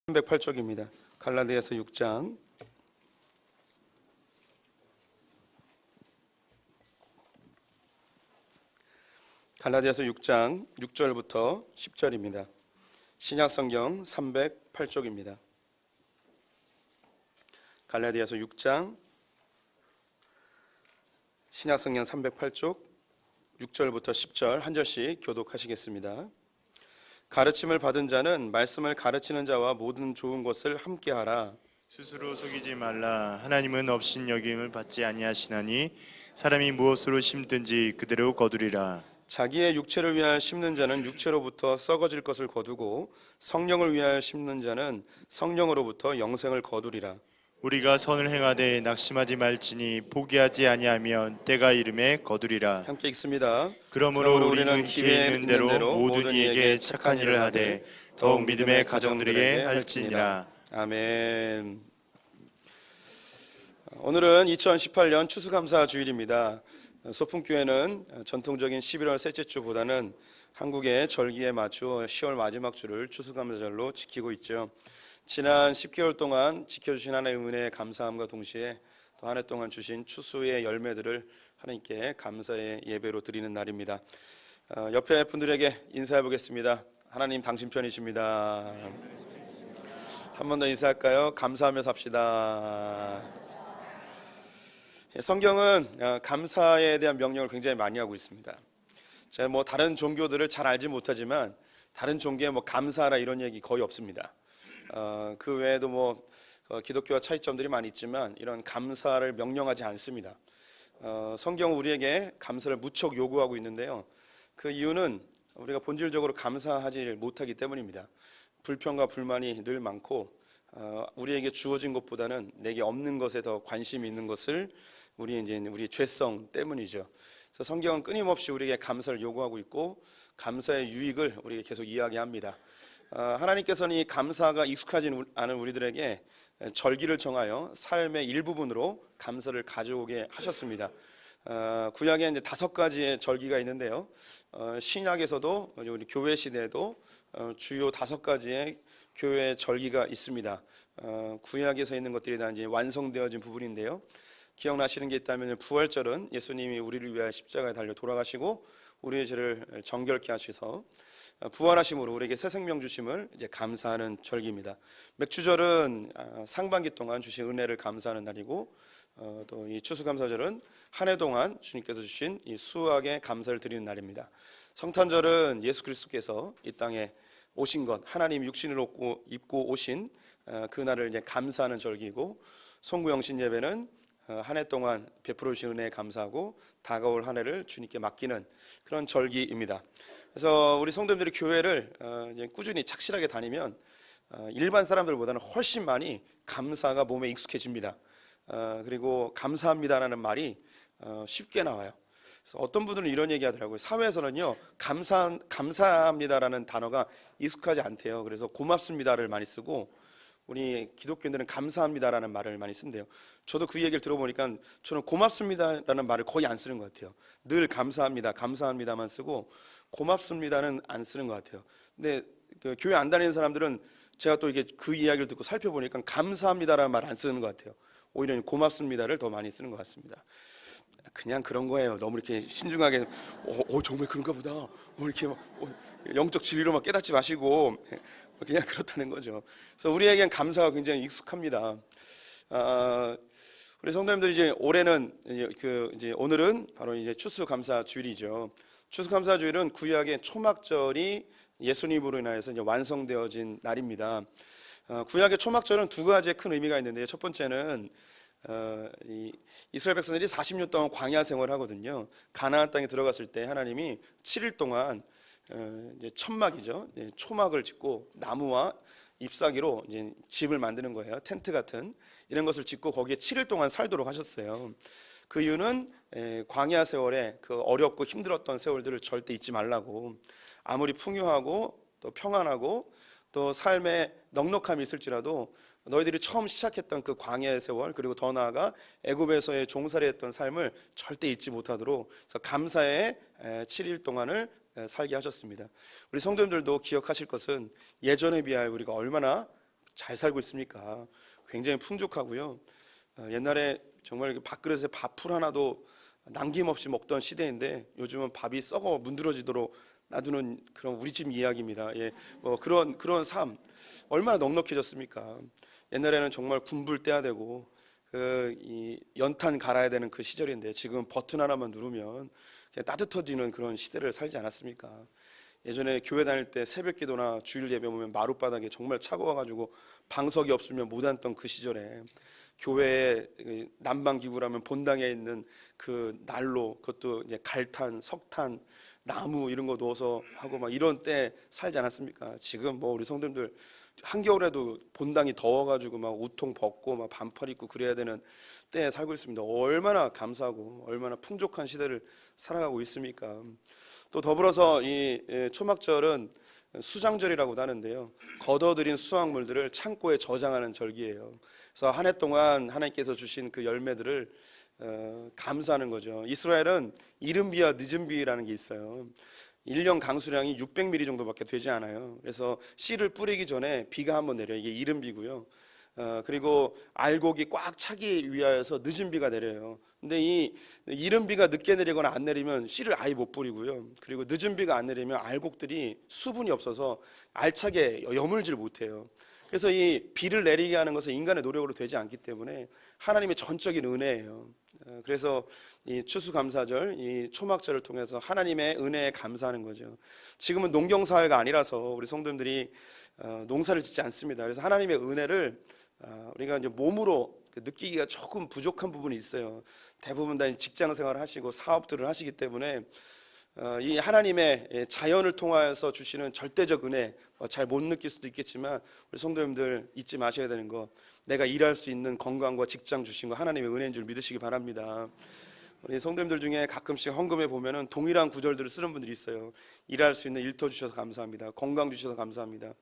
308쪽입니다. 갈라디아서 6장 갈라디아서 6장 6절부터 10절입니다. 신약성경 308쪽입니다. 갈라디아서 6장 신약성경 308쪽 6절부터 10절 한 절씩 교독하시겠습니다. 가르침을 받은 자는 말씀을 가르치는 자와 모든 좋은 것을 함께하라. 스스로 속이지 말라. 하나님은 업신여김을 받지 아니하시나니 사람이 무엇으로 심든지 그대로 거두리라. 자기의 육체를 위하여 심는 자는 육체로부터 썩어질 것을 거두고 성령을 위하여 심는 자는 성령으로부터 영생을 거두리라. 우리가 선을 행하되 낙심하지 말지니 포기하지 아니하면 때가 이름에 거두리라. 함께 읽습니다. 그러므로 우리는 기회 있는 대로 모든 이에게 착한 일을 하되 더욱 믿음의 가정들에게 할지니라. 아멘. 오늘은 2018년 추수감사 주일입니다. 소풍교회는 전통적인 11월 셋째 주보다는 한국의 절기에 맞추어 10월 마지막 주를 추수감사절로 지키고 있죠. 지난 10개월 동안 지켜주신 하나님의 은혜에 감사함과 동시에 또 한 해 동안 주신 추수의 열매들을 하나님께 감사의 예배로 드리는 날입니다. 옆에 분들에게 인사해 보겠습니다. 하나님 당신 편이십니다. 한 번 더 인사할까요? 감사하며 삽시다. 성경은 감사에 대한 명령을 굉장히 많이 하고 있습니다. 제가 다른 종교들을 잘 알지 못하지만 다른 종교에 감사하라 이런 얘기 거의 없습니다. 그 외에도 기독교와 차이점들이 많이 있지만 이런 감사를 명령하지 않습니다. 성경은 우리에게 감사를 무척 요구하고 있는데요. 그 이유는 우리가 본질적으로 감사하지 못하기 때문입니다. 불평과 불만이 늘 많고 우리에게 주어진 것보다는 내게 없는 것에 더 관심이 있는 것을 우리의 죄성 때문이죠. 그래서 성경은 끊임없이 우리에게 감사를 요구하고 있고 감사의 유익을 우리에게 계속 이야기합니다. 하나님께서는 이 감사가 익숙하지 않은 우리들에게 절기를 정하여 삶의 일부분으로 감사를 가져오게 하셨습니다. 구약에 이제 5가지의 절기가 있는데요. 신약에서도 우리 교회 시대에도 주요 5가지의 교회 절기가 있습니다. 구약에서 있는 것들이 다 이제 완성되어진 부분인데요. 기억나시는 게 있다면 부활절은 예수님이 우리를 위하여 십자가에 달려 돌아가시고 우리의 죄를 정결케 하셔서 부활하심으로 우리에게 새 생명 주심을 이제 감사하는 절기입니다. 맥주절은 상반기 동안 주신 은혜를 감사하는 날이고 또 이 추수감사절은 한 해 동안 주님께서 주신 이 수확의 감사를 드리는 날입니다. 성탄절은 예수 그리스도께서 이 땅에 오신 것, 하나님 육신을 입고 오신 그 날을 이제 감사하는 절기이고, 송구영신 예배는 한 해 동안 베풀어 주신 은혜에 감사하고 다가올 한 해를 주님께 맡기는 그런 절기입니다. 그래서 우리 성도님들이 교회를 이제 꾸준히 착실하게 다니면 일반 사람들보다는 훨씬 많이 감사가 몸에 익숙해집니다. 그리고 감사합니다라는 말이 쉽게 나와요. 그래서 어떤 분들은 이런 얘기 하더라고요. 사회에서는요, 감사합니다라는 단어가 익숙하지 않대요. 그래서 고맙습니다를 많이 쓰고 우리 기독교인들은 감사합니다라는 말을 많이 쓴대요. 저도 그 얘기를 들어보니까 저는 고맙습니다라는 말을 거의 안 쓰는 것 같아요. 늘 감사합니다만 쓰고 고맙습니다는 안 쓰는 것 같아요. 근데 그 교회 안 다니는 사람들은 제가 또 이게 그 이야기를 듣고 살펴보니까 감사합니다라는 말 안 쓰는 것 같아요. 오히려 고맙습니다를 더 많이 쓰는 것 같습니다. 그냥 그런 거예요. 너무 이렇게 신중하게 정말 그런가 보다 이렇게 영적 진리로 막 깨닫지 마시고 그냥 그렇다는 거죠. 그래서 우리에겐 감사가 굉장히 익숙합니다. 우리 성도님들 이제 올해는 이제 오늘은 바로 이제 추수감사 주일이죠. 추수감사 주일은 구약의 초막절이 예수님으로 인하여서 이제 완성되어진 날입니다. 구약의 초막절은 2가지의 큰 의미가 있는데요. 첫 번째는 이스라엘 백성들이 40년 동안 광야 생활을 하거든요. 가나안 땅에 들어갔을 때 하나님이 7일 동안 이제 천막이죠. 초막을 짓고 나무와 잎사귀로 이제 집을 만드는 거예요. 텐트 같은 이런 것을 짓고 거기에 7일 동안 살도록 하셨어요. 그 이유는 광야 세월에 그 어렵고 힘들었던 세월들을 절대 잊지 말라고. 아무리 풍요하고 또 평안하고 또 삶에 넉넉함이 있을지라도 너희들이 처음 시작했던 그 광야의 세월, 그리고 더 나아가 애굽에서의 종살이했던 삶을 절대 잊지 못하도록 그래서 감사의 7일 동안을 살게 하셨습니다. 우리 성도님들도 기억하실 것은 예전에 비하여 우리가 얼마나 잘 살고 있습니까? 굉장히 풍족하고요. 옛날에 정말 밥그릇에 밥풀 하나도 남김없이 먹던 시대인데 요즘은 밥이 썩어 문드러지도록 놔두는 그런 우리 집 이야기입니다. 예, 뭐 그런 삶 얼마나 넉넉해졌습니까? 옛날에는 정말 군불 떼야 되고 이 연탄 갈아야 되는 그 시절인데 지금 버튼 하나만 누르면 그냥 따뜻해지는 그런 시대를 살지 않았습니까? 예전에 교회 다닐 때 새벽기도나 주일 예배 보면 마룻바닥에 정말 차가워가지고 방석이 없으면 못 앉던 그 시절에 교회에 난방기구라면 본당에 있는 그 난로, 그것도 이제 갈탄, 석탄, 나무 이런 거 넣어서 하고 막 이런 때 살지 않았습니까? 지금 뭐 우리 성도님들 한겨울에도 본당이 더워가지고 막 우통 벗고 막 반팔 입고 그래야 되는 때에 살고 있습니다. 얼마나 감사하고 얼마나 풍족한 시대를 살아가고 있습니까? 또 더불어서 이 초막절은 수장절이라고도 하는데요. 거둬들인 수확물들을 창고에 저장하는 절기예요. 그래서 한 해 동안 하나님께서 주신 그 열매들을 감사하는 거죠. 이스라엘은 이른 비와 늦은 비라는 게 있어요. 1년 강수량이 600mm 정도밖에 되지 않아요. 그래서 씨를 뿌리기 전에 비가 한번 내려요. 이게 이른 비고요. 그리고 알곡이 꽉 차기 위하여서 늦은 비가 내려요. 근데 이 이른 비가 늦게 내리거나 안 내리면 씨를 아예 못 뿌리고요. 그리고 늦은 비가 안 내리면 알곡들이 수분이 없어서 알차게 여물질 못해요. 그래서 이 비를 내리게 하는 것은 인간의 노력으로 되지 않기 때문에 하나님의 전적인 은혜예요. 그래서 이 추수감사절, 이 초막절을 통해서 하나님의 은혜에 감사하는 거죠. 지금은 농경사회가 아니라서 우리 성도님들이 농사를 짓지 않습니다. 그래서 하나님의 은혜를 우리가 이제 몸으로 느끼기가 조금 부족한 부분이 있어요. 대부분 다 직장 생활을 하시고 사업들을 하시기 때문에 이 하나님의 자연을 통하여서 주시는 절대적 은혜 잘 못 느낄 수도 있겠지만 우리 성도님들 잊지 마셔야 되는 거, 내가 일할 수 있는 건강과 직장 주신 거 하나님의 은혜인 줄 믿으시기 바랍니다. 우리 성도님들 중에 가끔씩 헌금에 보면은 동일한 구절들을 쓰는 분들이 있어요. 일할 수 있는 일터 주셔서 감사합니다. 건강 주셔서 감사합니다.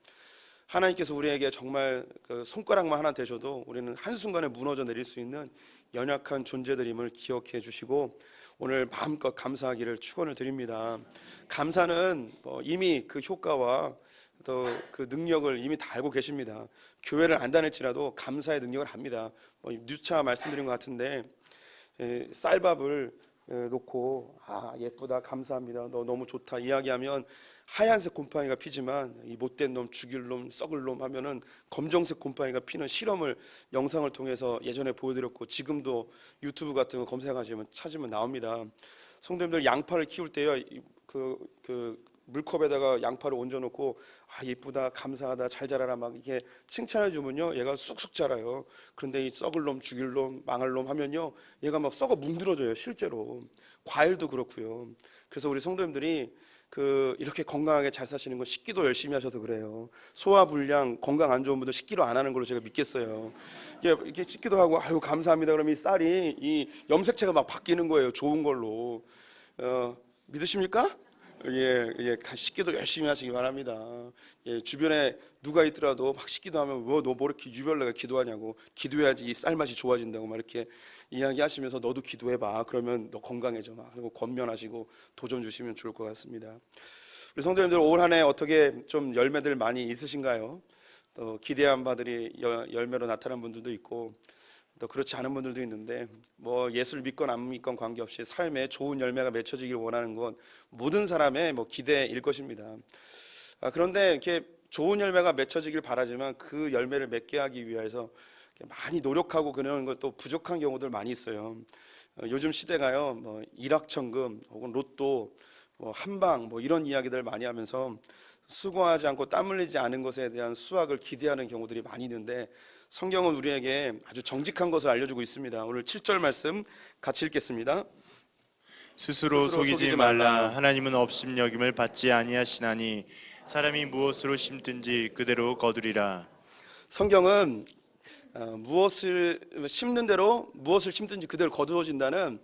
하나님께서 우리에게 정말 그 손가락만 하나 되셔도 우리는 한순간에 무너져 내릴 수 있는 연약한 존재들임을 기억해 주시고 오늘 마음껏 감사하기를 축원을 드립니다. 감사는 이미 그 효과와 또 그 능력을 이미 다 알고 계십니다. 교회를 안 다닐지라도 감사의 능력을 압니다. 누차 말씀드린 것 같은데 쌀밥을 놓고 예쁘다 감사합니다 너 너무 좋다 이야기하면 하얀색 곰팡이가 피지만 이 못된 놈 죽일 놈 썩을 놈 하면은 검정색 곰팡이가 피는 실험을 영상을 통해서 예전에 보여드렸고 지금도 유튜브 같은 거 검색하시면 찾으면 나옵니다. 성도님들 양파를 키울 때요 그 물컵에다가 양파를 얹어놓고 예쁘다 감사하다 잘 자라라 막 이렇게 칭찬해 주면요 얘가 쑥쑥 자라요. 그런데 이 썩을 놈 죽일 놈 망할 놈 하면요 얘가 막 썩어 문드러져요. 실제로 과일도 그렇고요. 그래서 우리 성도님들이 이렇게 건강하게 잘 사시는 건 식기도 열심히 하셔서 그래요. 소화불량 건강 안 좋은 분들 식기도 안 하는 걸로 제가 믿겠어요. 이렇게 식기도 하고 아유 감사합니다 그러면 이 쌀이 이 염색체가 막 바뀌는 거예요. 좋은 걸로. 믿으십니까? 예, 식기도 열심히 하시기 바랍니다. 예, 주변에 누가 있더라도 막 식기도 하면 너 뭐 이렇게 유별나게 기도하냐고 기도해야지 이 쌀맛이 좋아진다고 막 이렇게 이야기하시면서 너도 기도해봐. 그러면 너 건강해져. 막 그리고 권면하시고 도전 주시면 좋을 것 같습니다. 우리 성도님들 올 한 해 어떻게 좀 열매들 많이 있으신가요? 또 기대한 바들이 열매로 나타난 분들도 있고 또 그렇지 않은 분들도 있는데 예수를 믿건 안 믿건 관계없이 삶에 좋은 열매가 맺혀지길 원하는 건 모든 사람의 기대일 것입니다. 그런데 이렇게 좋은 열매가 맺혀지길 바라지만 그 열매를 맺게 하기 위해서 많이 노력하고 그러는 것도 부족한 경우들 많이 있어요. 요즘 시대가요 일확천금 혹은 로또 한방 이런 이야기들 많이 하면서 수고하지 않고 땀 흘리지 않은 것에 대한 수확을 기대하는 경우들이 많이 있는데 성경은 우리에게 아주 정직한 것을 알려주고 있습니다. 오늘 7절 말씀 같이 읽겠습니다. 스스로 속이지 말라. 하나님은 업심여김을 받지 아니하시나니 사람이 무엇으로 심든지 그대로 거두리라. 성경은 무엇을 심는 대로 무엇을 심든지 그대로 거두어진다는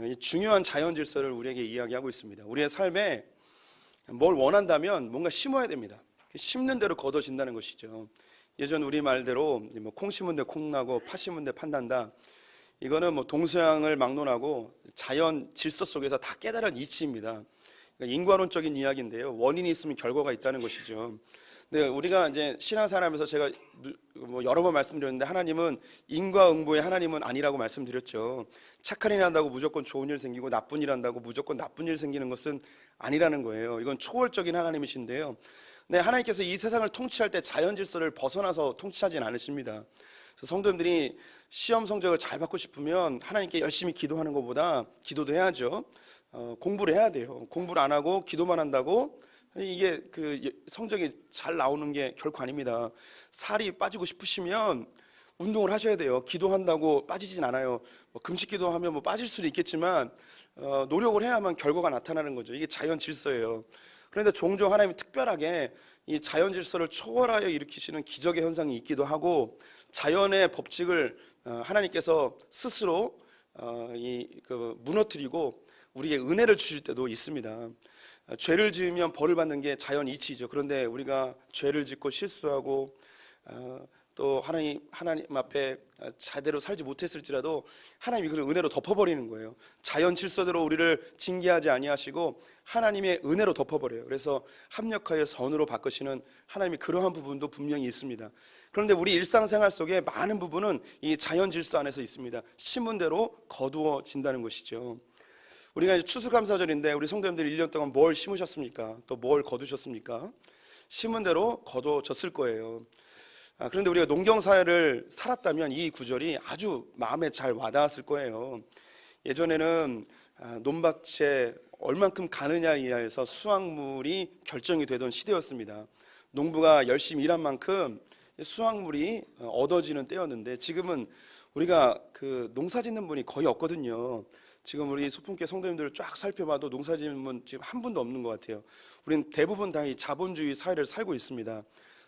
이 중요한 자연 질서를 우리에게 이야기하고 있습니다. 우리의 삶에 뭘 원한다면 뭔가 심어야 됩니다. 심는 대로 거둬진다는 것이죠. 예전 우리 말대로 콩 심은 데 콩 나고 팥 심은 데 팥 난다. 이거는 동서양을 막론하고 자연 질서 속에서 다 깨달은 이치입니다. 그러니까 인과론적인 이야기인데요. 원인이 있으면 결과가 있다는 것이죠. 네, 우리가 이제 신앙생활하면서 제가 뭐 여러 번 말씀드렸는데 하나님은 인과응보의 하나님은 아니라고 말씀드렸죠. 착한 일 한다고 무조건 좋은 일 생기고 나쁜 일 한다고 무조건 나쁜 일 생기는 것은 아니라는 거예요. 이건 초월적인 하나님이신데요. 네, 하나님께서 이 세상을 통치할 때 자연 질서를 벗어나서 통치하진 않으십니다. 그래서 성도님들이 시험 성적을 잘 받고 싶으면 하나님께 열심히 기도하는 것보다 기도도 해야죠. 공부를 해야 돼요. 공부를 안 하고 기도만 한다고 이게 그 성적이 잘 나오는 게 결코 아닙니다. 살이 빠지고 싶으시면 운동을 하셔야 돼요. 기도한다고 빠지진 않아요. 뭐 금식 기도하면 뭐 빠질 수도 있겠지만 노력을 해야만 결과가 나타나는 거죠. 이게 자연 질서예요. 그런데 종종 하나님이 특별하게 이 자연 질서를 초월하여 일으키시는 기적의 현상이 있기도 하고 자연의 법칙을 하나님께서 스스로 무너뜨리고 우리에게 은혜를 주실 때도 있습니다. 죄를 지으면 벌을 받는 게 자연 이치죠. 그런데 우리가 죄를 짓고 실수하고 또 하나님 앞에 제대로 살지 못했을지라도 하나님이 그걸 은혜로 덮어버리는 거예요. 자연 질서대로 우리를 징계하지 아니하시고 하나님의 은혜로 덮어버려요. 그래서 합력하여 선으로 바꾸시는 하나님이 그러한 부분도 분명히 있습니다. 그런데 우리 일상생활 속에 많은 부분은 이 자연 질서 안에서 있습니다. 심은 대로 거두어진다는 것이죠. 우리가 이제 추수감사절인데 우리 성도님들 1년 동안 뭘 심으셨습니까? 또 뭘 거두셨습니까? 심은 대로 거두어졌을 거예요. 그런데 우리가 농경사회를 살았다면 이 구절이 아주 마음에 잘 와닿았을 거예요. 예전에는 논밭에 얼만큼 가느냐에 의해서 수확물이 결정이 되던 시대였습니다. 농부가 열심히 일한 만큼 수확물이 얻어지는 때였는데 지금은 우리가 그 농사 짓는 분이 거의 없거든요. 지금 우리 소품계 성도님들을 쫙 살펴봐도 농사 짓는 분 지금 한 분도 없는 것 같아요. 우리는 대부분 다 이 자본주의 사회를 살고 있습니다.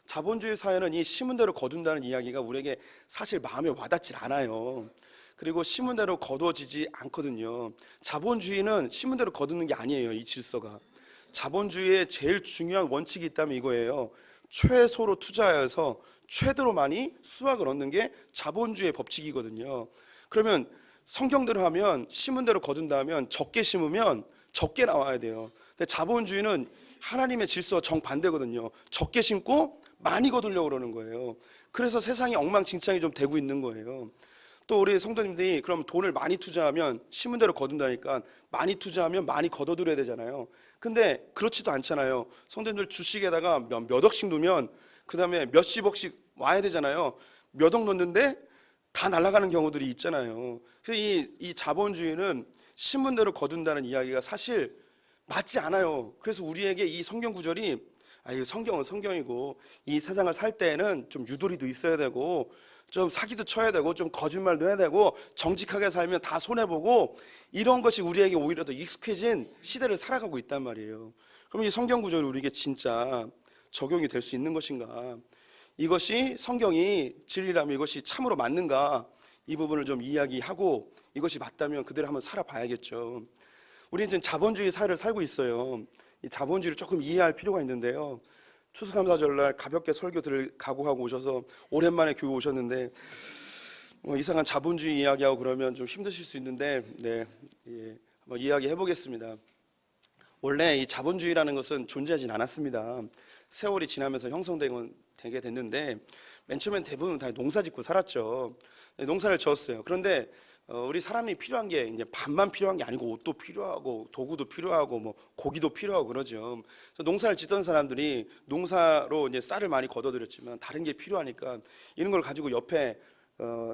자본주의 사회는 이 심은 대로 거둔다는 이야기가 우리에게 사실 마음에 와닿질 않아요. 그리고 심은 대로 거두어지지 않거든요. 자본주의는 심은 대로 거두는 게 아니에요. 이 질서가. 자본주의의 제일 중요한 원칙이 있다면 이거예요. 최소로 투자해서 최대로 많이 수확을 얻는 게 자본주의의 법칙이거든요. 그러면 성경대로 하면 심은 대로 거둔다면 적게 심으면 적게 나와야 돼요. 근데 자본주의는 하나님의 질서와 정반대거든요. 적게 심고 많이 거두려고 그러는 거예요. 그래서 세상이 엉망진창이 좀 되고 있는 거예요. 또 우리 성도님들이 그럼 돈을 많이 투자하면 심은 대로 거둔다니까 많이 투자하면 많이 거둬들여야 되잖아요. 근데 그렇지도 않잖아요. 성도님들 주식에다가 몇 억씩 넣으면 그 다음에 몇십억씩 와야 되잖아요. 몇 억 넣는데 다 날아가는 경우들이 있잖아요. 그래서 이 자본주의는 심은 대로 거둔다는 이야기가 사실 맞지 않아요. 그래서 우리에게 이 성경 구절이 이 성경은 성경이고 이 세상을 살 때에는 좀 유도리도 있어야 되고 좀 사기도 쳐야 되고 좀 거짓말도 해야 되고 정직하게 살면 다 손해보고 이런 것이 우리에게 오히려 더 익숙해진 시대를 살아가고 있단 말이에요. 그럼 이 성경 구절이 우리에게 진짜 적용이 될 수 있는 것인가? 이것이 성경이 진리라면 이것이 참으로 맞는가? 이 부분을 좀 이야기하고 이것이 맞다면 그대로 한번 살아봐야겠죠. 우리는 지금 자본주의 사회를 살고 있어요. 이 자본주의를 조금 이해할 필요가 있는데요. 추수감사절날 가볍게 설교들을 각오하고 오셔서 오랜만에 교회 오셨는데 이상한 자본주의 이야기하고 그러면 좀 힘드실 수 있는데 한번 이야기해 보겠습니다. 원래 이 자본주의라는 것은 존재하진 않았습니다. 세월이 지나면서 형성되게 됐는데 맨 처음엔 대부분 다 농사짓고 살았죠. 농사를 지었어요. 그런데 우리 사람이 필요한 게 이제 밥만 필요한 게 아니고 옷도 필요하고 도구도 필요하고 뭐 고기도 필요하고 그러죠. 그래서 농사를 짓던 사람들이 농사로 이제 쌀을 많이 거둬들였지만 다른 게 필요하니까 이런 걸 가지고 옆에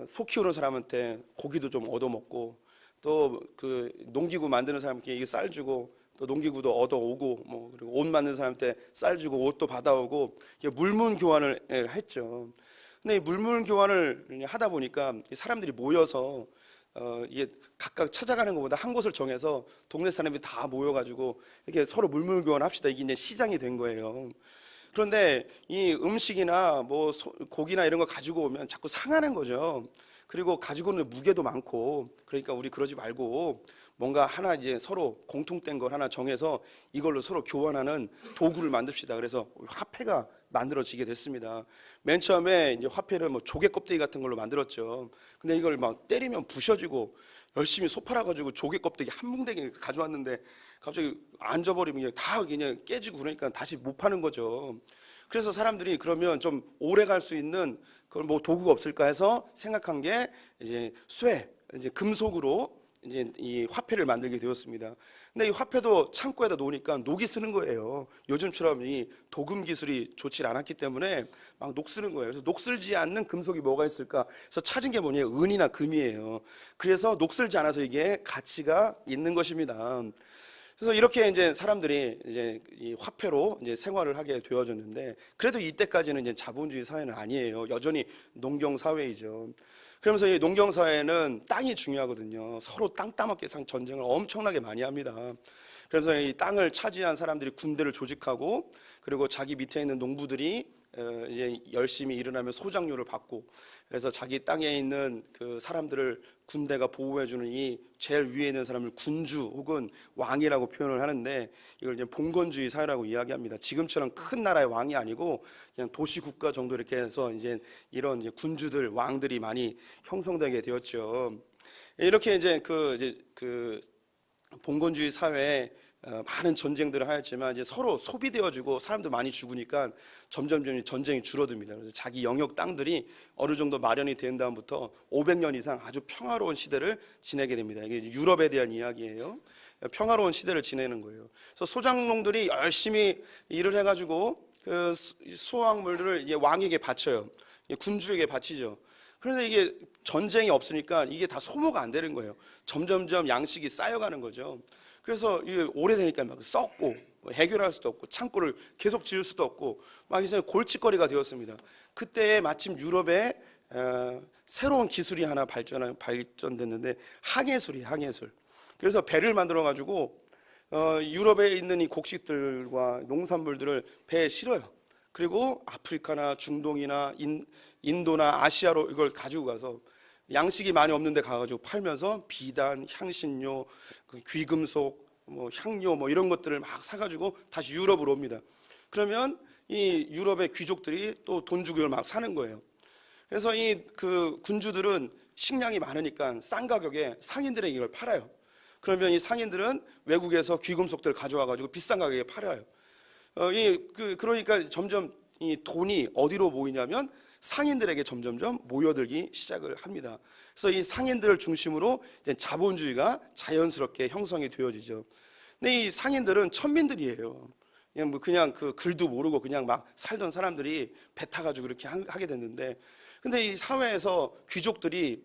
소 키우는 사람한테 고기도 좀 얻어먹고 또 그 농기구 만드는 사람께 이게 쌀 주고 또 농기구도 얻어오고 뭐 그리고 옷 만드는 사람한테 쌀 주고 옷도 받아오고 물문 교환을 했죠. 근데 이 물문 교환을 하다 보니까 사람들이 모여서 이게 각각 찾아가는 것보다 한 곳을 정해서 동네 사람들이 다 모여가지고 이렇게 서로 물물 교환합시다. 이게 이제 시장이 된 거예요. 그런데 이 음식이나 뭐 고기나 이런 거 가지고 오면 자꾸 상하는 거죠. 그리고 가지고 오는 무게도 많고 그러니까 우리 그러지 말고 뭔가 하나 이제 서로 공통된 걸 하나 정해서 이걸로 서로 교환하는 도구를 만듭시다. 그래서 화폐가 만들어지게 됐습니다. 맨 처음에 이제 화폐를 뭐 조개 껍데기 같은 걸로 만들었죠. 근데 이걸 막 때리면 부셔지고 열심히 소 팔아가지고 조개 껍데기 한 뭉댕이 가져왔는데 갑자기 앉아버리면 다 그냥 깨지고 그러니까 다시 못 파는 거죠. 그래서 사람들이 그러면 좀 오래 갈 수 있는 그걸 뭐 도구가 없을까 해서 생각한 게 이제 이제 금속으로 이제 이 화폐를 만들게 되었습니다. 근데 이 화폐도 창고에다 놓으니까 녹이 쓰는 거예요. 요즘처럼 이 도금 기술이 좋지 않았기 때문에 막 녹 쓰는 거예요. 그래서 녹 쓸지 않는 금속이 뭐가 있을까? 그래서 찾은 게 뭐냐면 은이나 금이에요. 그래서 녹 쓸지 않아서 이게 가치가 있는 것입니다. 그래서 이렇게 이제 사람들이 이제 이 화폐로 이제 생활을 하게 되어졌는데, 그래도 이때까지는 이제 자본주의 사회는 아니에요. 여전히 농경 사회이죠. 그러면서 이 농경 사회는 땅이 중요하거든요. 서로 땅 따먹기 전쟁을 엄청나게 많이 합니다. 그래서 이 땅을 차지한 사람들이 군대를 조직하고, 그리고 자기 밑에 있는 농부들이 이제 열심히 일어나면 소장료를 받고, 그래서 자기 땅에 있는 그 사람들을 군대가 보호해주는 이 제일 위에 있는 사람을 군주 혹은 왕이라고 표현을 하는데, 이걸 이제 봉건주의 사회라고 이야기합니다. 지금처럼 큰 나라의 왕이 아니고 그냥 도시 국가 정도 이렇게 해서 이제 이런 이제 군주들, 왕들이 많이 형성되게 되었죠. 이렇게 이제 그 봉건주의 사회에 많은 전쟁들을 하였지만 이제 서로 소비되어지고 사람도 많이 죽으니까 점점 전쟁이 줄어듭니다. 그래서 자기 영역 땅들이 어느 정도 마련이 된 다음부터 500년 이상 아주 평화로운 시대를 지내게 됩니다. 이게 유럽에 대한 이야기예요. 평화로운 시대를 지내는 거예요. 그래서 소작농들이 열심히 일을 해가지고 그 수확물들을 이제 왕에게 바쳐요. 군주에게 바치죠. 그런데 이게 전쟁이 없으니까 이게 다 소모가 안 되는 거예요. 점점점 양식이 쌓여가는 거죠. 그래서 이게 오래되니까 막 썩고 해결할 수도 없고 창고를 계속 지을 수도 없고 막 이제 골칫거리가 되었습니다. 그때 마침 유럽에 새로운 기술이 하나 발전됐는데 항해술. 그래서 배를 만들어 가지고 유럽에 있는 이 곡식들과 농산물들을 배에 실어요. 그리고 아프리카나 중동이나 인도나 아시아로 이걸 가지고 가서 양식이 많이 없는데 가가지고 팔면서 비단, 향신료, 귀금속, 뭐 향료 뭐 이런 것들을 막 사가지고 다시 유럽으로 옵니다. 그러면 이 유럽의 귀족들이 또 돈 주고 이걸 막 사는 거예요. 그래서 이 그 군주들은 식량이 많으니까 싼 가격에 상인들에게 이걸 팔아요. 그러면 이 상인들은 외국에서 귀금속들을 가져와가지고 비싼 가격에 팔아요. 그러니까 점점 이 돈이 어디로 모이냐면 상인들에게 점점점 모여들기 시작을 합니다. 그래서 이 상인들을 중심으로 이제 자본주의가 자연스럽게 형성이 되어지죠. 근데 이 상인들은 천민들이에요. 그냥 그 글도 모르고 그냥 막 살던 사람들이 배 타가지고 그렇게 하게 됐는데, 근데 이 사회에서 귀족들이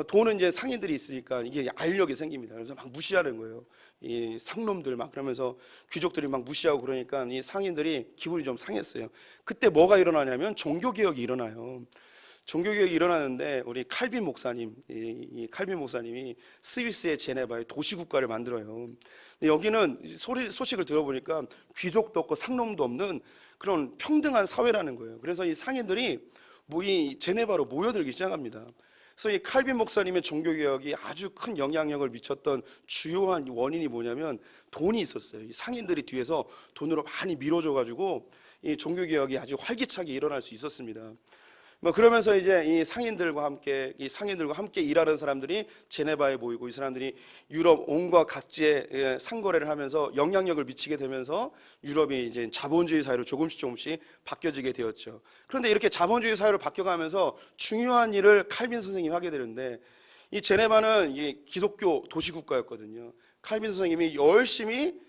돈은 이제 상인들이 있으니까 이게 알력이 생깁니다. 그래서 막 무시하는 거예요. 이 상놈들 막 그러면서 귀족들이 막 무시하고 그러니까 이 상인들이 기분이 좀 상했어요. 그때 뭐가 일어나냐면 종교개혁이 일어나요. 종교개혁이 일어나는데 우리 칼빈 목사님, 이 칼빈 목사님이 스위스의 제네바에 도시국가를 만들어요. 근데 여기는 소식을 들어보니까 귀족도 없고 상놈도 없는 그런 평등한 사회라는 거예요. 그래서 이 상인들이 이 제네바로 모여들기 시작합니다. 그래서 이 칼빈 목사님의 종교개혁이 아주 큰 영향력을 미쳤던 주요한 원인이 뭐냐면 돈이 있었어요. 이 상인들이 뒤에서 돈으로 많이 밀어줘가지고 이 종교개혁이 아주 활기차게 일어날 수 있었습니다. 그러면서 이제 이 상인들과 함께 일하는 사람들이 제네바에 모이고, 이 사람들이 유럽 온갖 각지에 상거래를 하면서 영향력을 미치게 되면서 유럽이 이제 자본주의 사회로 조금씩 바뀌어지게 되었죠. 그런데 이렇게 자본주의 사회로 바뀌어가면서 중요한 일을 칼빈 선생님이 하게 되는데, 이 제네바는 이 기독교 도시국가였거든요. 칼빈 선생님이 열심히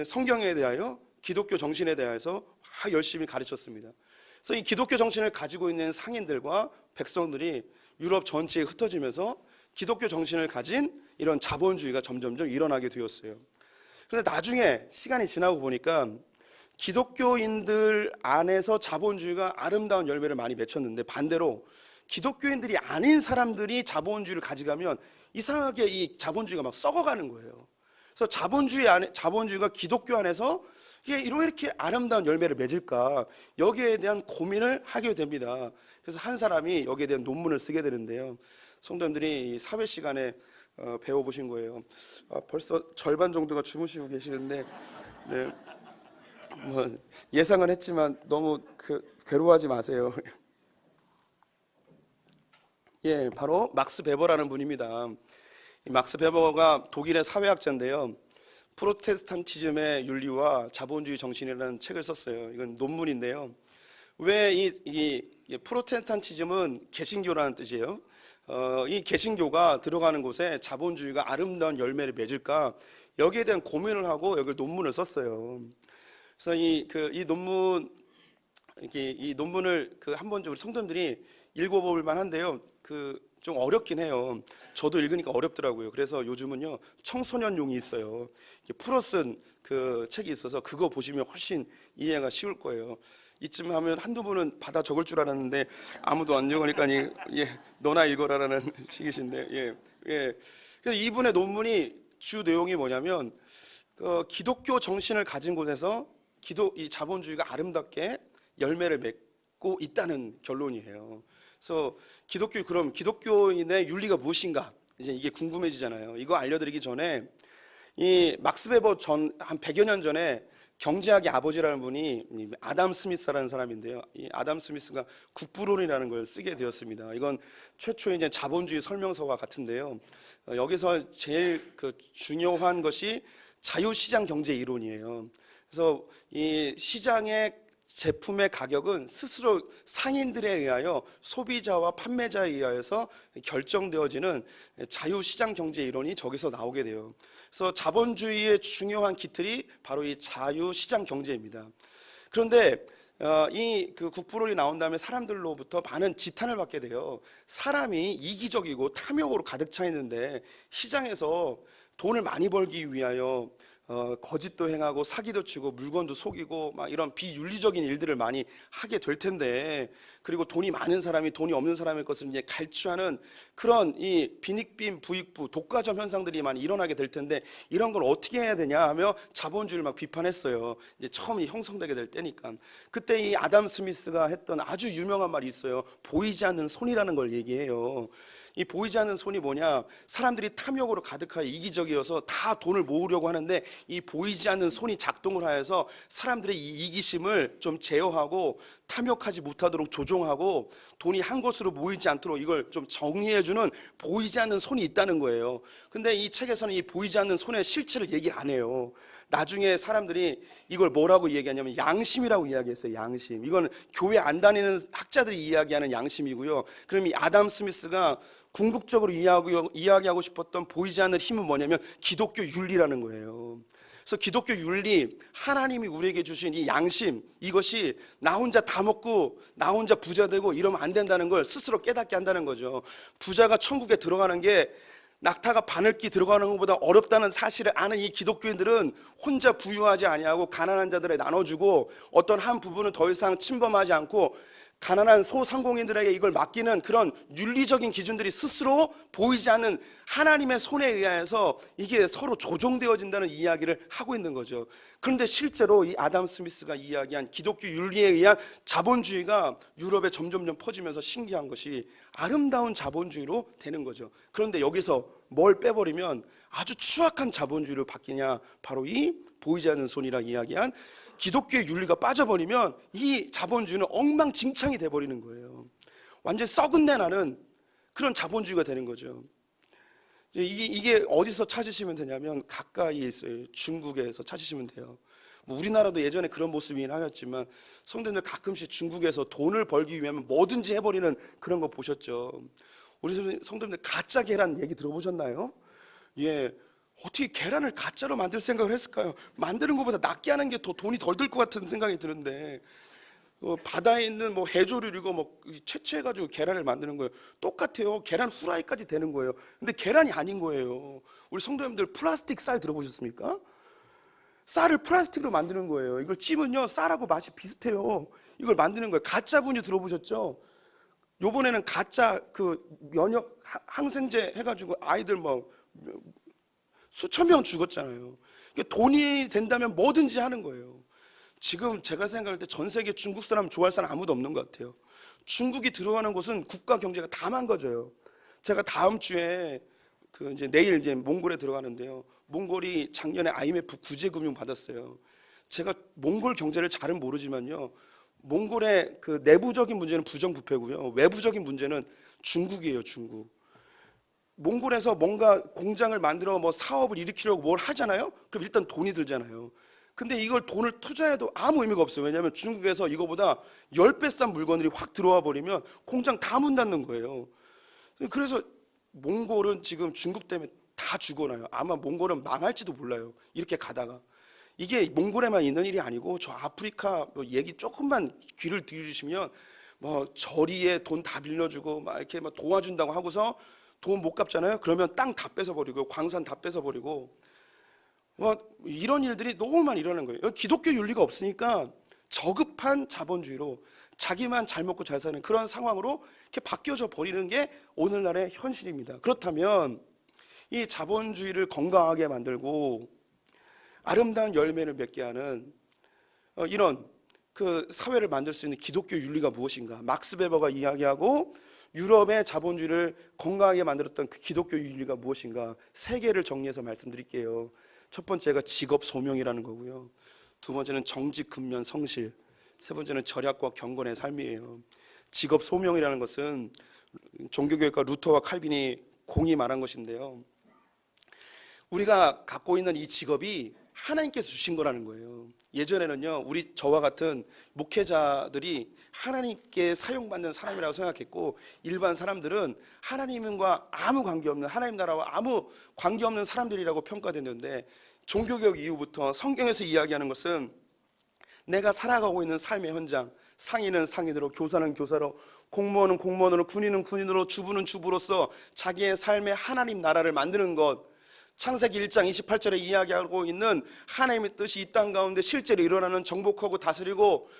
성경에 대하여 기독교 정신에 대해서 열심히 가르쳤습니다. 그래서 이 기독교 정신을 가지고 있는 상인들과 백성들이 유럽 전체에 흩어지면서 기독교 정신을 가진 이런 자본주의가 점점점 일어나게 되었어요. 그런데 나중에 시간이 지나고 보니까 기독교인들 안에서 자본주의가 아름다운 열매를 많이 맺혔는데, 반대로 기독교인들이 아닌 사람들이 자본주의를 가져가면 이상하게 이 자본주의가 막 썩어가는 거예요. 그래서 자본주의가 기독교 안에서 이게 이렇게 아름다운 열매를 맺을까, 여기에 대한 고민을 하게 됩니다. 그래서 한 사람이 여기에 대한 논문을 쓰게 되는데요. 성도님들이 사회 시간에 배워보신 거예요. 벌써 절반 정도가 주무시고 계시는데, 네, 예상은 했지만 너무 괴로워하지 마세요. 예, 바로 막스 베버라는 분입니다. 이 막스 베버가 독일의 사회학자인데요. 프로테스탄티즘의 윤리와 자본주의 정신이라는 책을 썼어요. 이건 논문인데요. 왜 이 프로테스탄티즘은 개신교라는 뜻이에요. 이 개신교가 들어가는 곳에 자본주의가 아름다운 열매를 맺을까, 여기에 대한 고민을 하고 여기 논문을 썼어요. 그래서 이 논문을 한번 우리 성도님들이 읽어볼 만한데요. 좀 어렵긴 해요. 저도 읽으니까 어렵더라고요. 그래서 요즘은요 청소년용이 있어요. 풀어 쓴 책이 있어서 그거 보시면 훨씬 이해가 쉬울 거예요. 이쯤 하면 한두 분은 받아 적을 줄 알았는데 아무도 안 적으니까 너나 읽어라라는 식이신데 그래서 이분의 논문이 주 내용이 뭐냐면 기독교 정신을 가진 곳에서 이 자본주의가 아름답게 열매를 맺고 있다는 결론이에요. 그래서 그럼 기독교인의 윤리가 무엇인가? 이제 이게 궁금해지잖아요. 이거 알려드리기 전에 이 막스 베버 한 100여 년 전에 경제학의 아버지라는 분이 아담 스미스라는 사람인데요. 이 아담 스미스가 국부론이라는 걸 쓰게 되었습니다. 이건 최초의 이제 자본주의 설명서와 같은데요. 여기서 제일 중요한 것이 자유시장 경제 이론이에요. 그래서 이 시장의 제품의 가격은 스스로 상인들에 의하여 소비자와 판매자에 의하여서 결정되어지는 자유시장 경제 이론이 저기서 나오게 돼요. 그래서 자본주의의 중요한 기틀이 바로 이 자유시장 경제입니다. 그런데 이 국부론이 나온 다음에 사람들로부터 많은 지탄을 받게 돼요. 사람이 이기적이고 탐욕으로 가득 차 있는데 시장에서 돈을 많이 벌기 위하여 거짓도 행하고 사기도 치고 물건도 속이고 막 이런 비윤리적인 일들을 많이 하게 될 텐데, 그리고 돈이 많은 사람이 돈이 없는 사람의 것을 이제 갈취하는 그런 이 빈익빈 부익부 독과점 현상들이 많이 일어나게 될 텐데, 이런 걸 어떻게 해야 되냐 하며 자본주의를 막 비판했어요. 이제 처음 형성되게 될 때니까. 그때 이 아담 스미스가 했던 아주 유명한 말이 있어요. 보이지 않는 손이라는 걸 얘기해요. 이 보이지 않는 손이 뭐냐, 사람들이 탐욕으로 가득하여 이기적이어서 다 돈을 모으려고 하는데 이 보이지 않는 손이 작동을 하여서 사람들의 이 이기심을 좀 제어하고 탐욕하지 못하도록 조종하고 돈이 한 곳으로 모이지 않도록 이걸 좀 정리해주는 보이지 않는 손이 있다는 거예요. 근데 이 책에서는 이 보이지 않는 손의 실체를 얘기를 안 해요. 나중에 사람들이 이걸 뭐라고 이야기하냐면 양심이라고 이야기했어요. 양심. 이건 교회 안 다니는 학자들이 이야기하는 양심이고요. 그럼 이 아담 스미스가 궁극적으로 이야기하고 싶었던 보이지 않는 힘은 뭐냐면 기독교 윤리라는 거예요. 그래서 기독교 윤리, 하나님이 우리에게 주신 이 양심, 이것이 나 혼자 다 먹고 나 혼자 부자 되고 이러면 안 된다는 걸 스스로 깨닫게 한다는 거죠. 부자가 천국에 들어가는 게 낙타가 바늘기 들어가는 것보다 어렵다는 사실을 아는 이 기독교인들은 혼자 부유하지 아니하고 가난한 자들에 나눠주고 어떤 한 부분은 더 이상 침범하지 않고 가난한 소상공인들에게 이걸 맡기는 그런 윤리적인 기준들이 스스로 보이지 않는 하나님의 손에 의해서 이게 서로 조종되어진다는 이야기를 하고 있는 거죠. 그런데 실제로 이 아담 스미스가 이야기한 기독교 윤리에 의한 자본주의가 유럽에 점점점 퍼지면서 신기한 것이 아름다운 자본주의로 되는 거죠. 그런데 여기서 뭘 빼버리면 아주 추악한 자본주의로 바뀌냐, 바로 이 보이지 않는 손이라 이야기한 기독교의 윤리가 빠져버리면 이 자본주의는 엉망진창이 돼버리는 거예요. 완전 썩은 내 나는 그런 자본주의가 되는 거죠. 이게 어디서 찾으시면 되냐면 가까이에 있어요. 중국에서 찾으시면 돼요. 뭐 우리나라도 예전에 그런 모습이긴 하였지만 성도님들 가끔씩 중국에서 돈을 벌기 위하면 뭐든지 해버리는 그런 거 보셨죠. 우리 성도님들 가짜 계란 얘기 들어보셨나요? 어떻게 계란을 가짜로 만들 생각을 했을까요? 만드는 것보다 낫게 하는 게 더 돈이 덜 들 것 같은 생각이 드는데, 바다에 있는 뭐 해조류 이거 뭐 채취해가지고 계란을 만드는 거예요. 똑같아요. 계란 후라이까지 되는 거예요. 근데 계란이 아닌 거예요. 우리 성도님들 플라스틱 쌀 들어보셨습니까? 쌀을 플라스틱으로 만드는 거예요. 이걸 찌면요 쌀하고 맛이 비슷해요. 이걸 만드는 거예요. 가짜 분유 들어보셨죠? 요번에는 가짜 면역 항생제 해가지고 아이들 뭐 수천 명 죽었잖아요. 돈이 된다면 뭐든지 하는 거예요. 지금 제가 생각할 때 전 세계 중국 사람 좋아할 사람 아무도 없는 것 같아요. 중국이 들어가는 곳은 국가 경제가 다 망가져요. 제가 다음 주에 이제 내일 이제 몽골에 들어가는데요. 몽골이 작년에 IMF 구제 금융 받았어요. 제가 몽골 경제를 잘은 모르지만요. 몽골의 내부적인 문제는 부정부패고요. 외부적인 문제는 중국이에요, 중국. 몽골에서 뭔가 공장을 만들어 뭐 사업을 일으키려고 뭘 하잖아요. 그럼 일단 돈이 들잖아요. 근데 이걸 돈을 투자해도 아무 의미가 없어요. 왜냐하면 중국에서 이거보다 10배 싼 물건들이 확 들어와 버리면 공장 다 문 닫는 거예요. 그래서 몽골은 지금 중국 때문에 다 죽어나요. 아마 몽골은 망할지도 몰라요. 이렇게 가다가. 이게 몽골에만 있는 일이 아니고 저 아프리카 뭐 얘기 조금만 귀를 들이시면 뭐 저리에 돈 다 빌려주고 막 이렇게 막 도와준다고 하고서 돈 못 갚잖아요. 그러면 땅 다 뺏어버리고 광산 다 뺏어버리고 뭐 이런 일들이 너무 많이 일어나는 거예요. 기독교 윤리가 없으니까 저급한 자본주의로 자기만 잘 먹고 잘 사는 그런 상황으로 이렇게 바뀌어져 버리는 게 오늘날의 현실입니다. 그렇다면 이 자본주의를 건강하게 만들고 아름다운 열매를 맺게 하는 이런 그 사회를 만들 수 있는 기독교 윤리가 무엇인가? 막스 베버가 이야기하고 유럽의 자본주의를 건강하게 만들었던 그 기독교 윤리가 무엇인가? 세 개를 정리해서 말씀드릴게요. 첫 번째가 직업 소명이라는 거고요. 두 번째는 정직, 근면, 성실. 세 번째는 절약과 경건의 삶이에요. 직업 소명이라는 것은 종교교육가 루터와 칼빈이 공히 말한 것인데요. 우리가 갖고 있는 이 직업이 하나님께서 주신 거라는 거예요. 예전에는요, 저와 같은 목회자들이 하나님께 사용받는 사람이라고 생각했고, 일반 사람들은 하나님과 아무 관계없는, 하나님 나라와 아무 관계없는 사람들이라고 평가됐는데, 종교개혁 이후부터 성경에서 이야기하는 것은 내가 살아가고 있는 삶의 현장, 상인은 상인으로, 교사는 교사로, 공무원은 공무원으로, 군인은 군인으로, 주부는 주부로서 자기의 삶의 하나님 나라를 만드는 것, 창세기 1장 28절에 이야기하고 있는 하나님의 뜻이 이 땅 가운데 실제로 일어나는, 정복하고 다스리고,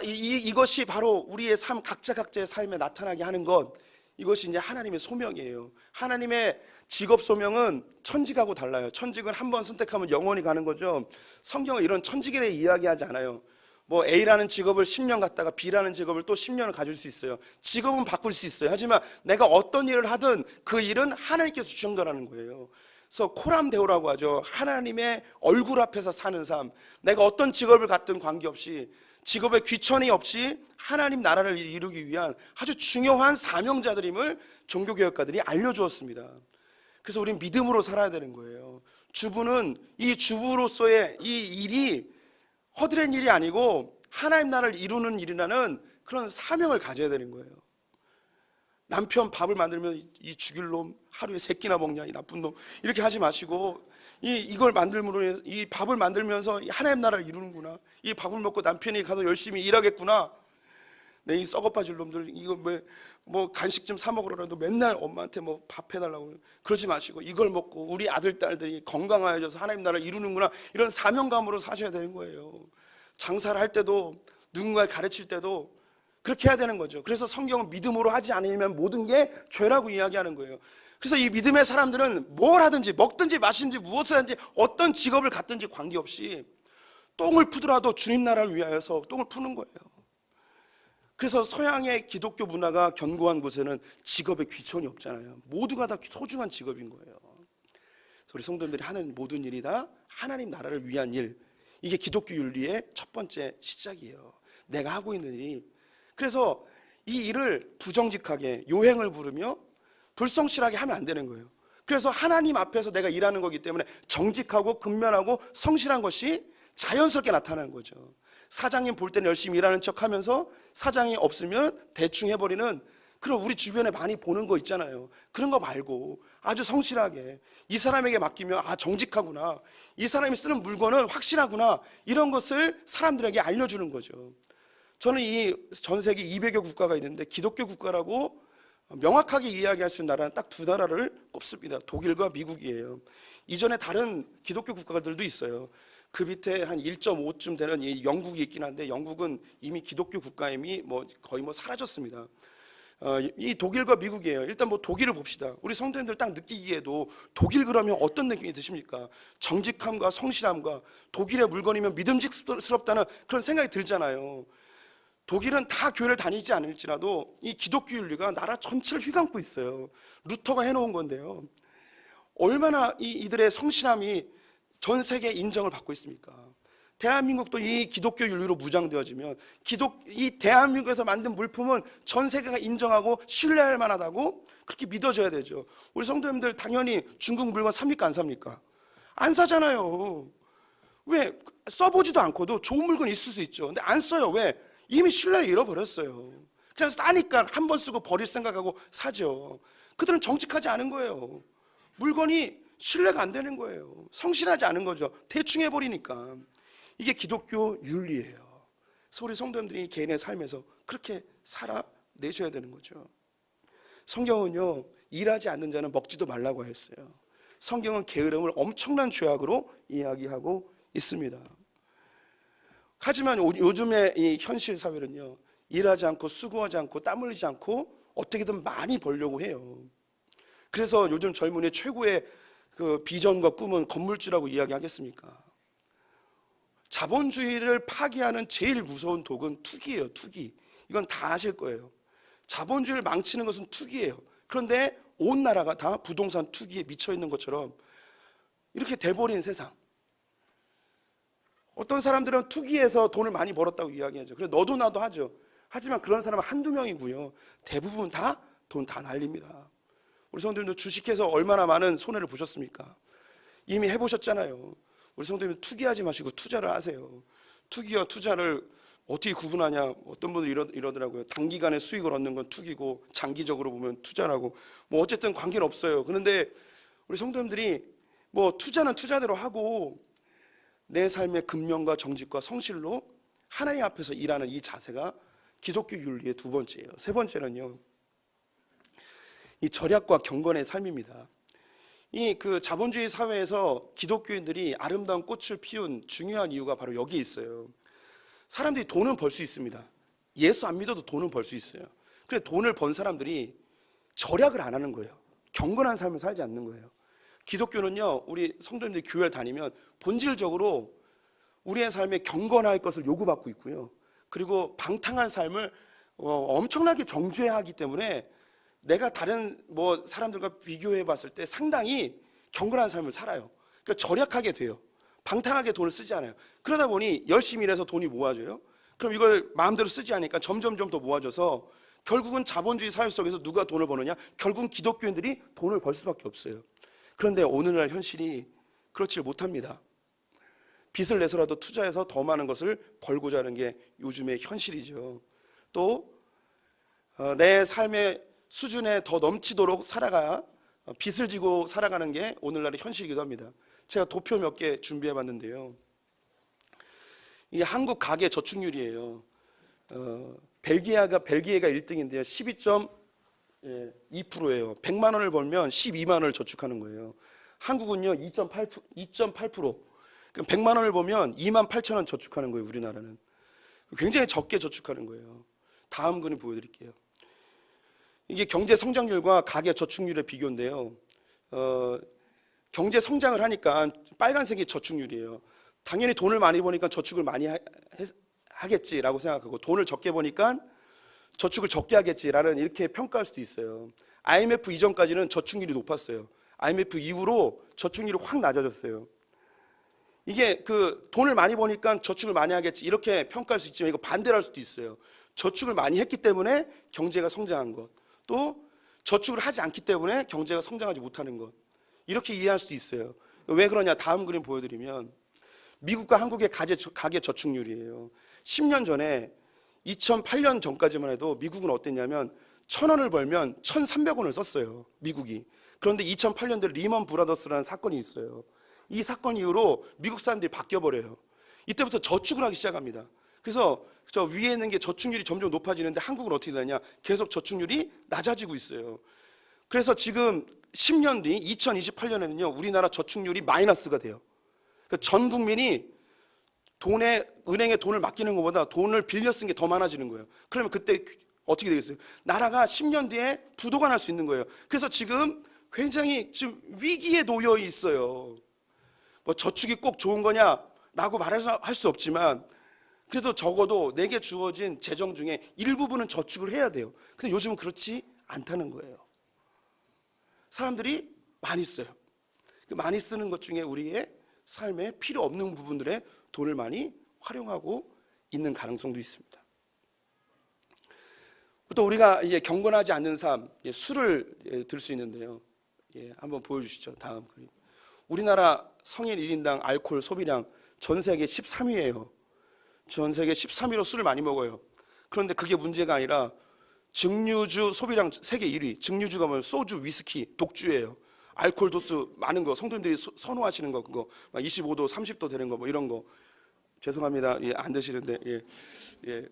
이것이 바로 우리의 삶, 각자의 삶에 나타나게 하는 것, 이것이 이제 하나님의 소명이에요. 하나님의 직업 소명은 천직하고 달라요. 천직은 한 번 선택하면 영원히 가는 거죠. 성경은 이런 천직에 대해 이야기하지 않아요. 뭐 A라는 직업을 10년 갖다가 B라는 직업을 또 10년을 가질 수 있어요. 직업은 바꿀 수 있어요. 하지만 내가 어떤 일을 하든 그 일은 하나님께서 주신 거라는 거예요. 그래서 코람데오라고 하죠. 하나님의 얼굴 앞에서 사는 삶. 내가 어떤 직업을 갖든 관계없이, 직업에 귀천이 없이 하나님 나라를 이루기 위한 아주 중요한 사명자들임을 종교개혁가들이 알려주었습니다. 그래서 우리는 믿음으로 살아야 되는 거예요. 주부는 이 주부로서의 이 일이 허드렛 일이 아니고 하나님 나라를 이루는 일이라는 그런 사명을 가져야 되는 거예요. 남편 밥을 만들면 이 죽일 놈, 하루에 3끼나 먹냐, 이 나쁜 놈, 이렇게 하지 마시고, 이걸 만들므로, 이 밥을 만들면서 하나님 나라를 이루는구나, 이 밥을 먹고 남편이 가서 열심히 일하겠구나, 내 이 썩어빠질 놈들, 이거 뭐 간식 좀 사 먹으라도 맨날 엄마한테 뭐 밥 해달라고 그러지 마시고, 이걸 먹고 우리 아들 딸들이 건강해져서 하나님 나라를 이루는구나, 이런 사명감으로 사셔야 되는 거예요. 장사를 할 때도, 누군가를 가르칠 때도 그렇게 해야 되는 거죠. 그래서 성경은 믿음으로 하지 않으면 모든 게 죄라고 이야기하는 거예요. 그래서 이 믿음의 사람들은 뭘 하든지, 먹든지 마시든지 무엇을 하든지 어떤 직업을 갖든지 관계없이 똥을 푸더라도 주님 나라를 위하여서 똥을 푸는 거예요. 그래서 서양의 기독교 문화가 견고한 곳에는 직업에 귀천이 없잖아요. 모두가 다 소중한 직업인 거예요. 그래서 우리 성도님들이 하는 모든 일이 다 하나님 나라를 위한 일, 이게 기독교 윤리의 첫 번째 시작이에요. 내가 하고 있는 일이. 그래서 이 일을 부정직하게 요행을 부르며 불성실하게 하면 안 되는 거예요. 그래서 하나님 앞에서 내가 일하는 거기 때문에 정직하고 근면하고 성실한 것이 자연스럽게 나타나는 거죠. 사장님 볼 때는 열심히 일하는 척 하면서 사장이 없으면 대충 해버리는 그런 우리 주변에 많이 보는 거 있잖아요. 그런 거 말고 아주 성실하게 이 사람에게 맡기면 정직하구나, 이 사람이 쓰는 물건은 확실하구나, 이런 것을 사람들에게 알려주는 거죠. 저는 이 전 세계 200여 국가가 있는데 기독교 국가라고 명확하게 이야기할 수 있는 나라는 딱 2나라를 꼽습니다. 독일과 미국이에요. 이전에 다른 기독교 국가들도 있어요. 그 밑에 한 1.5쯤 되는 이 영국이 있긴 한데, 영국은 이미 기독교 국가임이 거의 사라졌습니다. 이 독일과 미국이에요. 일단 독일을 봅시다. 우리 성도님들 딱 느끼기에도 독일 그러면 어떤 느낌이 드십니까? 정직함과 성실함과 독일의 물건이면 믿음직스럽다는 그런 생각이 들잖아요. 독일은 다 교회를 다니지 않을지라도 이 기독교 윤리가 나라 전체를 휘감고 있어요. 루터가 해놓은 건데요. 얼마나 이들의 성실함이 전 세계 인정을 받고 있습니까? 대한민국도 이 기독교 윤리로 무장되어지면 이 대한민국에서 만든 물품은 전 세계가 인정하고 신뢰할 만하다고 그렇게 믿어져야 되죠. 우리 성도님들 당연히 중국 물건 삽니까, 안 삽니까? 안 사잖아요. 왜 써보지도 않고도 좋은 물건이 있을 수 있죠. 근데 안 써요. 왜? 이미 신뢰를 잃어버렸어요. 그냥 싸니까 한 번 쓰고 버릴 생각하고 사죠. 그들은 정직하지 않은 거예요. 물건이 신뢰가 안 되는 거예요. 성실하지 않은 거죠. 대충 해버리니까. 이게 기독교 윤리예요. 그래서 우리 성도님들이 개인의 삶에서 그렇게 살아내셔야 되는 거죠. 성경은요, 일하지 않는 자는 먹지도 말라고 했어요. 성경은 게으름을 엄청난 죄악으로 이야기하고 있습니다. 하지만 요즘의 이 현실 사회는요, 일하지 않고 수고하지 않고 땀 흘리지 않고 어떻게든 많이 벌려고 해요. 그래서 요즘 젊은이의 최고의 그 비전과 꿈은 건물주라고 이야기하겠습니까? 자본주의를 파괴하는 제일 무서운 독은 투기예요. 투기. 이건 다 아실 거예요. 자본주의를 망치는 것은 투기예요. 그런데 온 나라가 다 부동산 투기에 미쳐 있는 것처럼 이렇게 돼버린 세상. 어떤 사람들은 투기해서 돈을 많이 벌었다고 이야기하죠. 그래서 너도 나도 하죠. 하지만 그런 사람은 한두 명이고요. 대부분 다 돈 다 날립니다. 우리 성도님도 주식해서 얼마나 많은 손해를 보셨습니까? 이미 해보셨잖아요. 우리 성도님 투기하지 마시고 투자를 하세요. 투기와 투자를 어떻게 구분하냐? 어떤 분들 이러더라고요. 단기간에 수익을 얻는 건 투기고 장기적으로 보면 투자라고. 뭐 어쨌든 관계는 없어요. 그런데 우리 성도님들이 뭐 투자는 투자대로 하고 내 삶의 근면과 정직과 성실로 하나님 앞에서 일하는 이 자세가 기독교 윤리의 두 번째예요. 세 번째는요, 이 절약과 경건의 삶입니다. 이 그 자본주의 사회에서 기독교인들이 아름다운 꽃을 피운 중요한 이유가 바로 여기에 있어요. 사람들이 돈은 벌 수 있습니다. 예수 안 믿어도 돈은 벌 수 있어요. 그런데 돈을 번 사람들이 절약을 안 하는 거예요. 경건한 삶을 살지 않는 거예요. 기독교는요, 우리 성도님들이 교회를 다니면 본질적으로 우리의 삶에 경건할 것을 요구받고 있고요. 그리고 방탕한 삶을 엄청나게 정죄해야 하기 때문에 내가 다른 뭐 사람들과 비교해 봤을 때 상당히 경건한 삶을 살아요. 그러니까 절약하게 돼요. 방탕하게 돈을 쓰지 않아요. 그러다 보니 열심히 일해서 돈이 모아져요. 그럼 이걸 마음대로 쓰지 않으니까 점점 더 모아져서 결국은 자본주의 사회 속에서 누가 돈을 버느냐? 결국은 기독교인들이 돈을 벌 수밖에 없어요. 그런데 오늘날 현실이 그렇지 못합니다. 빚을 내서라도 투자해서 더 많은 것을 벌고자 하는 게 요즘의 현실이죠. 또 내 삶의 수준에 더 넘치도록 살아가야 빚을 지고 살아가는 게 오늘날의 현실이기도 합니다. 제가 도표 몇 개 준비해 봤는데요. 이게 한국 가계 저축률이에요. 벨기에가 1등인데요. 12.2%예요. 100만 원을 벌면 12만 원을 저축하는 거예요. 한국은요 2.8%. 그럼 100만 원을 보면 2만 8천 원 저축하는 거예요. 우리나라는 굉장히 적게 저축하는 거예요. 다음 그림 보여드릴게요. 이게 경제 성장률과 가계 저축률의 비교인데요. 경제 성장을 하니까 빨간색이 저축률이에요. 당연히 돈을 많이 버니까 저축을 많이 하겠지라고 생각하고 돈을 적게 버니까 저축을 적게 하겠지라는 이렇게 평가할 수도 있어요. IMF 이전까지는 저축률이 높았어요. IMF 이후로 저축률이 확 낮아졌어요. 이게 그 돈을 많이 버니까 저축을 많이 하겠지 이렇게 평가할 수 있지만 이거 반대로 할 수도 있어요. 저축을 많이 했기 때문에 경제가 성장한 것, 또 저축을 하지 않기 때문에 경제가 성장하지 못하는 것, 이렇게 이해할 수도 있어요. 왜 그러냐? 다음 그림 보여드리면 미국과 한국의 가계 저축률이에요. 10년 전에 2008년 전까지만 해도 미국은 어땠냐면 1,000원을 벌면 1,300원을 썼어요. 미국이. 그런데 2008년도에 리먼 브라더스라는 사건이 있어요. 이 사건 이후로 미국 사람들이 바뀌어버려요. 이때부터 저축을 하기 시작합니다. 그래서 저 위에 있는 게 저축률이 점점 높아지는데 한국은 어떻게 되냐? 계속 저축률이 낮아지고 있어요. 그래서 지금 10년 뒤 2028년에는요 우리나라 저축률이 마이너스가 돼요. 그러니까 전 국민이 은행에 돈을 맡기는 것보다 돈을 빌려 쓴 게 더 많아지는 거예요. 그러면 그때 어떻게 되겠어요? 나라가 10년 뒤에 부도가 날 수 있는 거예요. 그래서 지금 굉장히 지금 위기에 놓여 있어요. 뭐 저축이 꼭 좋은 거냐라고 말해서 할 수 없지만 그래도 적어도 내게 주어진 재정 중에 일부분은 저축을 해야 돼요. 근데 요즘은 그렇지 않다는 거예요. 사람들이 많이 써요. 그 많이 쓰는 것 중에 우리의 삶에 필요 없는 부분들에 돈을 많이 활용하고 있는 가능성도 있습니다. 또 우리가 이제 경건하지 않는 삶, 술을 들 수 있는데요. 한번 보여주시죠. 다음 그림. 우리나라 성인 1인당 알코올 소비량 전 세계 13위예요. 전 세계 13위로 술을 많이 먹어요. 그런데 그게 문제가 아니라 증류주 소비량 세계 1위. 증류주가 뭐 소주, 위스키, 독주예요. 알코올 도수 많은 거, 성도님들이 선호하시는 거, 그거 막 25도, 30도 되는 거, 뭐 이런 거. 죄송합니다. 예, 안 드시는데, 예.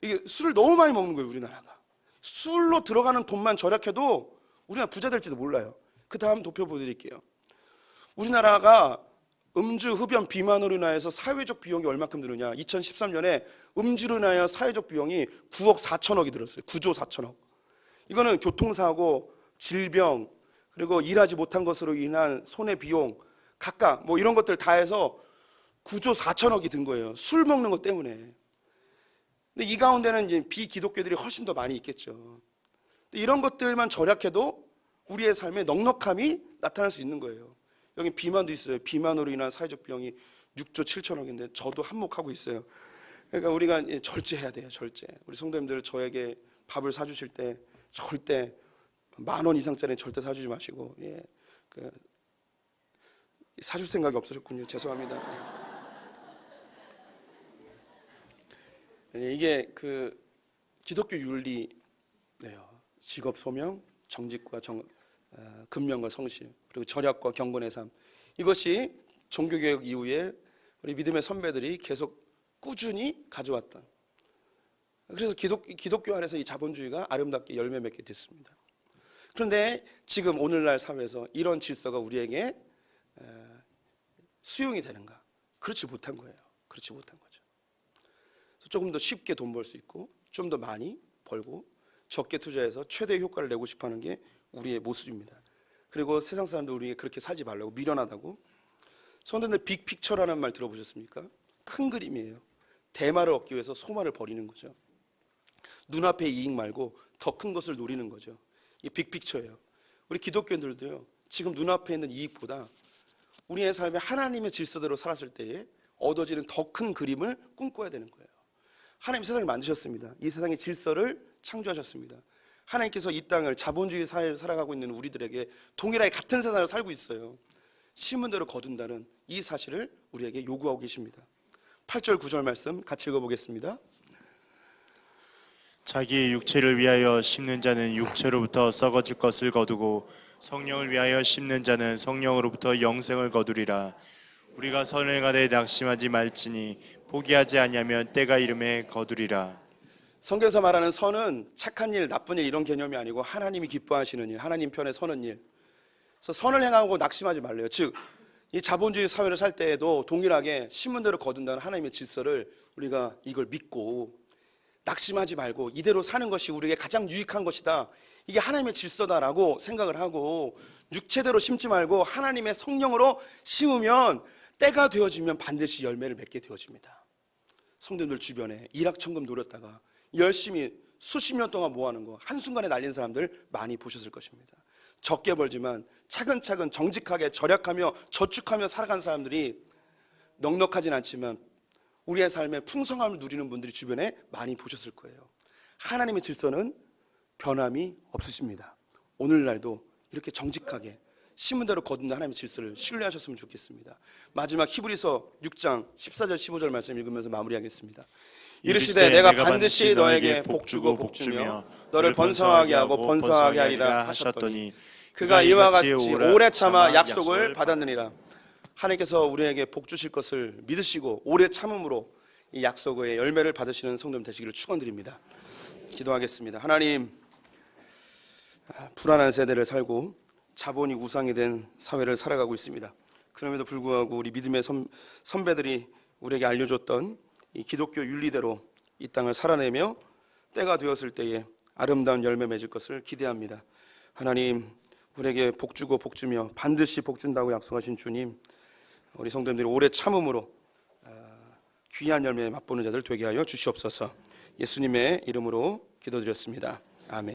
이게 술을 너무 많이 먹는 거예요, 우리나라가. 술로 들어가는 돈만 절약해도 우리나라 부자 될지도 몰라요. 그 다음 도표 보여드릴게요. 우리나라가 음주, 흡연, 비만으로 인하여서 사회적 비용이 얼마큼 드느냐. 2013년에 음주로 인하여 사회적 비용이 9억 4천억이 들었어요. 9조 4천억. 이거는 교통사고, 질병, 그리고 일하지 못한 것으로 인한 손해비용, 각각 뭐 이런 것들 다 해서 9조 4천억이 든 거예요. 술 먹는 것 때문에. 근데 이 가운데는 이제 비기독교들이 훨씬 더 많이 있겠죠. 근데 이런 것들만 절약해도 우리의 삶에 넉넉함이 나타날 수 있는 거예요. 여기 비만도 있어요. 비만으로 인한 사회적 비용이 6조 7천억인데 저도 한몫하고 있어요. 그러니까 우리가 절제해야 돼요. 절제. 우리 성도님들 저에게 밥을 사주실 때 절대 10,000원 이상짜리 절대 사주지 마시고, 사줄 생각이 없으셨군요. 죄송합니다. 이게 그 기독교 윤리네요. 직업 소명, 정직과 근면과 성실, 그리고 절약과 경건의 삶. 이것이 종교개혁 이후에 우리 믿음의 선배들이 계속 꾸준히 가져왔던. 그래서 기독교 안에서 이 자본주의가 아름답게 열매 맺게 됐습니다. 그런데 지금 오늘날 사회에서 이런 질서가 우리에게 수용이 되는가? 그렇지 못한 거예요. 그렇지 못한 거죠. 조금 더 쉽게 돈 벌 수 있고 좀 더 많이 벌고 적게 투자해서 최대의 효과를 내고 싶어하는 게 우리의 모습입니다. 그리고 세상 사람들 우리에게 그렇게 살지 말라고, 미련하다고. 성도님들, 빅픽처라는 말 들어보셨습니까? 큰 그림이에요. 대마를 얻기 위해서 소마를 버리는 거죠. 눈앞의 이익 말고 더 큰 것을 노리는 거죠. 이 빅픽처예요. 우리 기독교인들도요, 지금 눈앞에 있는 이익보다 우리의 삶에 하나님의 질서대로 살았을 때에 얻어지는 더 큰 그림을 꿈꿔야 되는 거예요. 하나님 세상을 만드셨습니다. 이 세상의 질서를 창조하셨습니다. 하나님께서 이 땅을 자본주의 사회를 살아가고 있는 우리들에게 동일하게 같은 세상을 살고 있어요. 심은 대로 거둔다는 이 사실을 우리에게 요구하고 계십니다. 8절 9절 말씀 같이 읽어보겠습니다. 자기의 육체를 위하여 심는 자는 육체로부터 썩어질 것을 거두고 성령을 위하여 심는 자는 성령으로부터 영생을 거두리라. 우리가 선을 행하되 낙심하지 말지니 포기하지 아니하면 때가 이름에 거두리라. 성경에서 말하는 선은 착한 일, 나쁜 일 이런 개념이 아니고 하나님이 기뻐하시는 일, 하나님 편에 서는 일. 그래서 선을 행하고 낙심하지 말래요. 즉, 이 자본주의 사회를 살 때에도 동일하게 심은 대로 거둔다는 하나님의 질서를 우리가 이걸 믿고 낙심하지 말고 이대로 사는 것이 우리에게 가장 유익한 것이다. 이게 하나님의 질서다라고 생각을 하고 육체대로 심지 말고 하나님의 성령으로 심으면 때가 되어지면 반드시 열매를 맺게 되어집니다. 성도님들 주변에 일확천금 노렸다가 열심히 수십 년 동안 모아놓은 거 한순간에 날린 사람들 많이 보셨을 것입니다. 적게 벌지만 차근차근 정직하게 절약하며 저축하며 살아간 사람들이 넉넉하진 않지만 우리의 삶에 풍성함을 누리는 분들이 주변에 많이 보셨을 거예요. 하나님의 질서는 변함이 없으십니다. 오늘날도 이렇게 정직하게 심은 대로 거둔 하나님의 질서를 신뢰하셨으면 좋겠습니다. 마지막 히브리서 6장 14절 15절 말씀 읽으면서 마무리하겠습니다. 이르시되 내가 반드시 너에게 복주고 복주며 너를 번성하게 하고 번성하게 하리라 하셨더니 그가 이와 같이 오래 참아 약속을 받았느니라. 하나님께서 우리에게 복 주실 것을 믿으시고 오래 참음으로 이 약속의 열매를 받으시는 성도님 되시기를 축원드립니다. 기도하겠습니다. 하나님, 불안한 세대를 살고 자본이 우상이 된 사회를 살아가고 있습니다. 그럼에도 불구하고 우리 믿음의 선배들이 우리에게 알려줬던 이 기독교 윤리대로 이 땅을 살아내며 때가 되었을 때에 아름다운 열매 맺을 것을 기대합니다. 하나님, 우리에게 복주고 복주며 반드시 복준다고 약속하신 주님, 우리 성도님들이 오래 참음으로 귀한 열매 맛보는 자들 되게 하여 주시옵소서. 예수님의 이름으로 기도드렸습니다. 아멘.